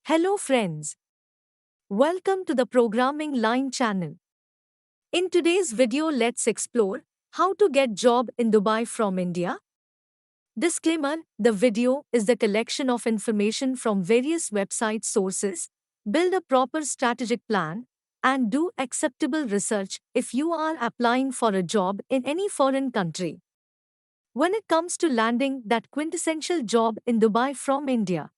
Hello friends. Welcome to the Programming Line channel. In today's video let's explore how to get job in Dubai from India. Disclaimer, the video is the collection of information from various website sources. Build a proper strategic plan and do acceptable research if you are applying for a job in any foreign country. When it comes to landing that quintessential job in Dubai from India,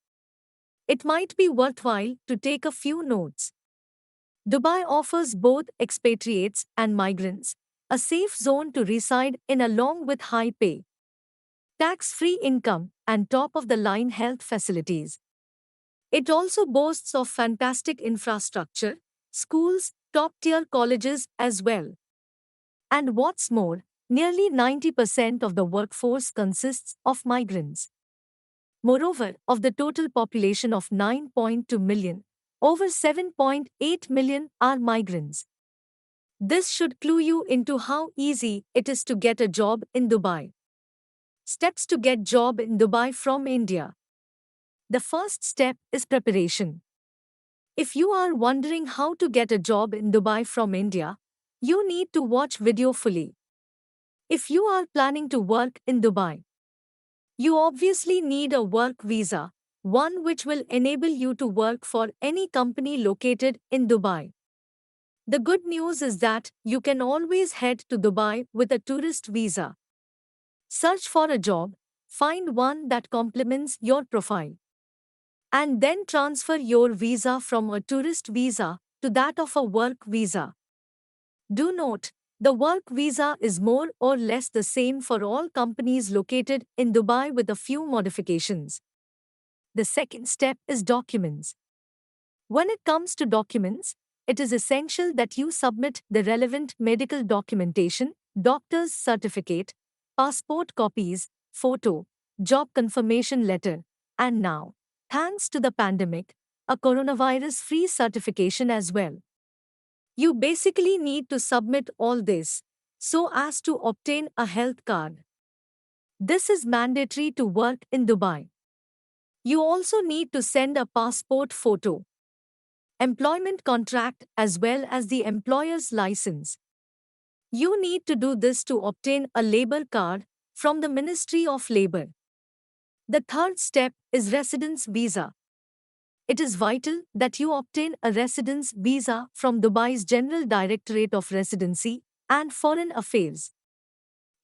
it might be worthwhile to take a few notes. Dubai offers both expatriates and migrants a safe zone to reside in along with high pay, tax-free income, and top-of-the-line health facilities. It also boasts of fantastic infrastructure, schools, top-tier colleges as well. And what's more, nearly 90% of the workforce consists of migrants. Moreover, of the total population of 9.2 million, over 7.8 million are migrants. This should clue you into how easy it is to get a job in Dubai. Steps to get job in Dubai from India. The first step is preparation. If you are wondering how to get a job in Dubai from India, you need to watch video fully. If you are planning to work in Dubai, you obviously need a work visa, one which will enable you to work for any company located in Dubai. The good news is that you can always head to Dubai with a tourist visa. Search for a job, find one that complements your profile, and then transfer your visa from a tourist visa to that of a work visa. Do note, the work visa is more or less the same for all companies located in Dubai with a few modifications. The second step is documents. When it comes to documents, it is essential that you submit the relevant medical documentation, doctor's certificate, passport copies, photo, job confirmation letter, and now, thanks to the pandemic, a coronavirus-free certification as well. You basically need to submit all this so as to obtain a health card. This is mandatory to work in Dubai. You also need to send a passport photo, employment contract as well as the employer's license. You need to do this to obtain a labor card from the Ministry of Labor. The third step is residence visa. It is vital that you obtain a residence visa from Dubai's General Directorate of Residency and Foreign Affairs.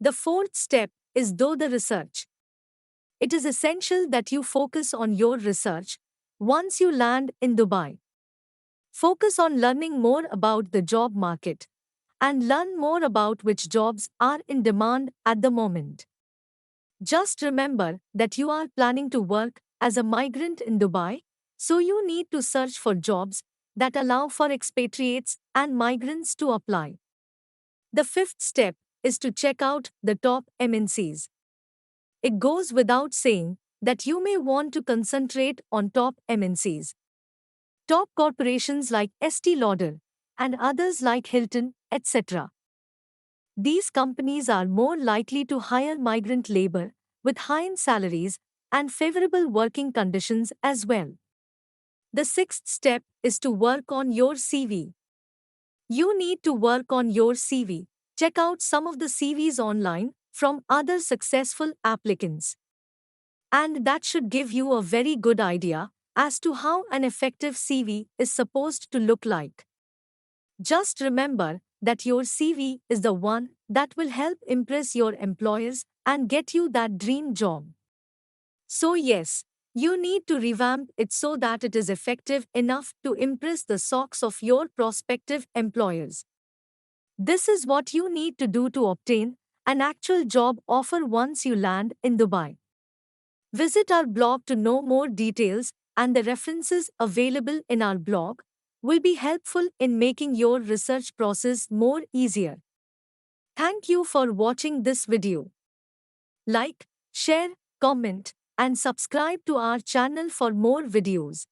The fourth step is do the research. It is essential that you focus on your research once you land in Dubai. Focus on learning more about the job market and learn more about which jobs are in demand at the moment. Just remember that you are planning to work as a migrant in Dubai, so you need to search for jobs that allow for expatriates and migrants to apply. The fifth step is to check out the top MNCs. It goes without saying that you may want to concentrate on top MNCs. Top corporations like Estee Lauder and others like Hilton, etc. These companies are more likely to hire migrant labor with high-end salaries and favorable working conditions as well. The sixth step is to work on your CV. You need to work on your CV. Check out some of the CVs online from other successful applicants. And that should give you a very good idea as to how an effective CV is supposed to look like. Just remember that your CV is the one that will help impress your employers and get you that dream job. So yes, you need to revamp it so that it is effective enough to impress the socks of your prospective employers. This is what you need to do to obtain an actual job offer once you land in Dubai. Visit our blog to know more details, and the references available in our blog will be helpful in making your research process more easier. Thank you for watching this video. Like, share, comment, and subscribe to our channel for more videos.